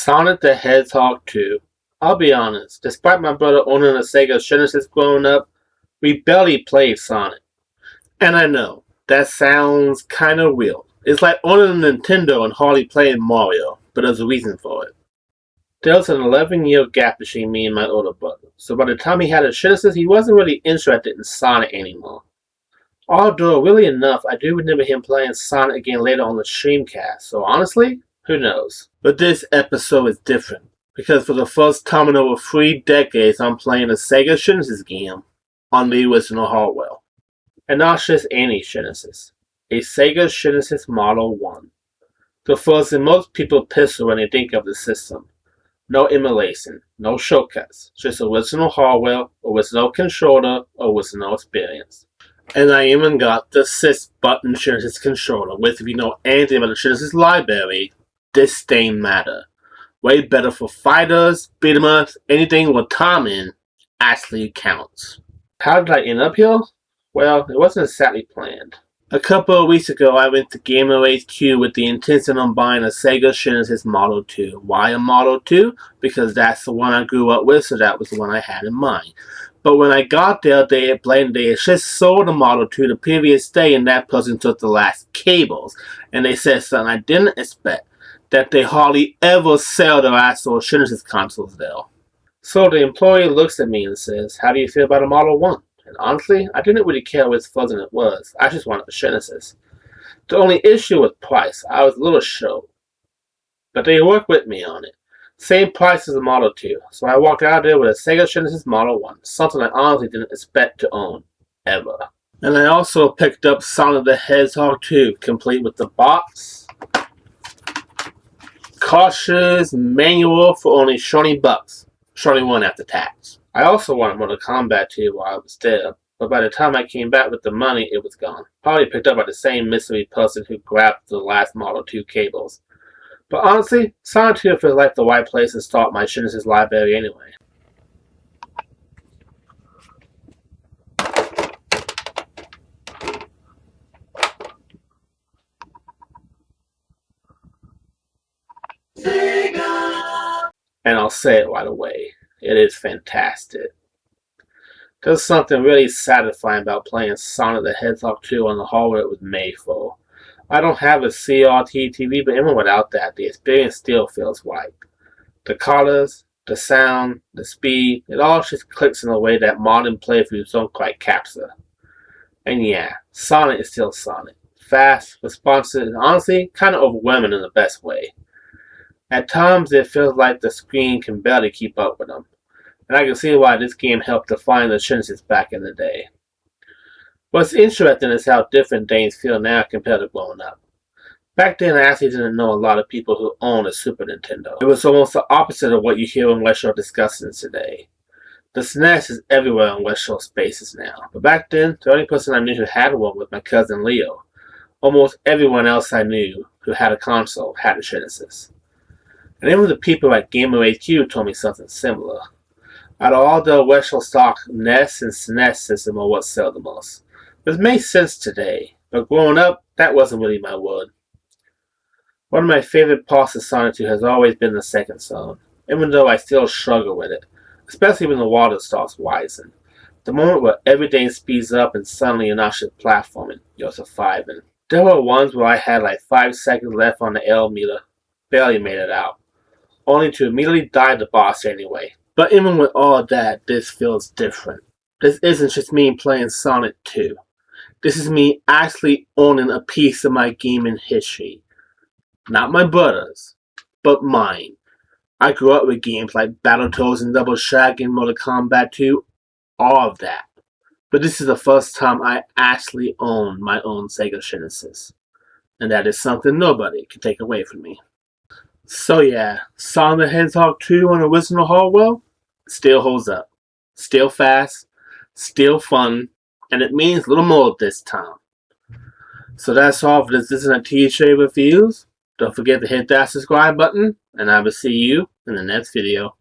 Sonic the Hedgehog 2. I'll be honest, despite my brother owning a Sega Genesis growing up, we barely played Sonic. And I know, that sounds kinda weird. It's like owning a Nintendo and hardly playing Mario, but there's a reason for it. There was an 11-year gap between me and my older brother, so by the time he had a Genesis, he wasn't really interested in Sonic anymore. Although, really enough, I do remember him playing Sonic again later on the Streamcast, so honestly, who knows? But this episode is different, because for the first time in over 3 decades, I'm playing a Sega Genesis game on the original hardware. And not just any Genesis, a Sega Genesis Model 1. The first and most people pistol when they think of the system. No emulation, no shortcuts, just original hardware, original controller, original experience. And I even got the 6-button Genesis controller, which if you know anything about the Genesis library, this thing matter. Way better for fighters, beat 'em ups, anything with timing actually counts. How did I end up here? Well, it wasn't exactly planned. A couple of weeks ago, I went to Gamer HQ with the intention of buying a Sega Genesis Model 2. Why a Model 2? Because that's the one I grew up with, so that was the one I had in mind. But when I got there, they explained they had just sold the Model 2 the previous day, and that person took the last cables. And they said something I didn't expect, that they hardly ever sell their actual Genesis consoles there. So the employee looks at me and says, "How do you feel about a Model 1? And honestly, I didn't really care which version it was. I just wanted the Genesis. The only issue was price. I was a little short. But they worked with me on it. Same price as the Model 2. So I walked out there with a Sega Genesis Model 1. Something I honestly didn't expect to own. Ever. And I also picked up Sonic the Hedgehog 2, complete with the box, cartridge, manual for only $20. $21 after tax. I also wanted Mortal Kombat 2 while I was there, but by the time I came back with the money, it was gone. Probably picked up by the same mystery person who grabbed the last Model 2 cables. But honestly, Sonic 2 feels like the right place to start my Genesis library anyway. Sega! And I'll say it right away. It is fantastic. There's something really satisfying about playing Sonic the Hedgehog 2 on the hardware it was made for. I don't have a CRT TV, but even without that, the experience still feels right. The colors, the sound, the speed, it all just clicks in a way that modern playthroughs don't quite capture. And yeah, Sonic is still Sonic. Fast, responsive, and honestly, kind of overwhelming in the best way. At times, it feels like the screen can barely keep up with them. And I can see why this game helped define the Genesis back in the day. What's interesting is how different things feel now compared to growing up. Back then, I actually didn't know a lot of people who owned a Super Nintendo. It was almost the opposite of what you hear in retro discussions today. The SNES is everywhere in retro spaces now. But back then, the only person I knew who had one was my cousin Leo. Almost everyone else I knew who had a console had a Genesis. And even the people at Gamer HQ told me something similar. Out of all the retro stock, NES and SNES system are what sell the most. This makes sense today, but growing up, that wasn't really my word. One of my favorite parts of Sonic 2 has always been the second zone, even though I still struggle with it, especially when the water starts rising. The moment where everything speeds up and suddenly you're not just platforming, you're surviving. There were ones where I had like 5 seconds left on the L meter, barely made it out, only to immediately die the boss anyway. But even with all that, this feels different. This isn't just me playing Sonic 2. This is me actually owning a piece of my gaming history. Not my brother's, but mine. I grew up with games like Battletoads and Double Dragon, Mortal Kombat 2, all of that. But this is the first time I actually own my own Sega Genesis. And that is something nobody can take away from me. So yeah, Sonic the Hedgehog 2 on original hardware still holds up. Still fast, still fun, and it means a little more this time. So that's all for this Isn't a TJ Reviews. Don't forget to hit that subscribe button, and I will see you in the next video.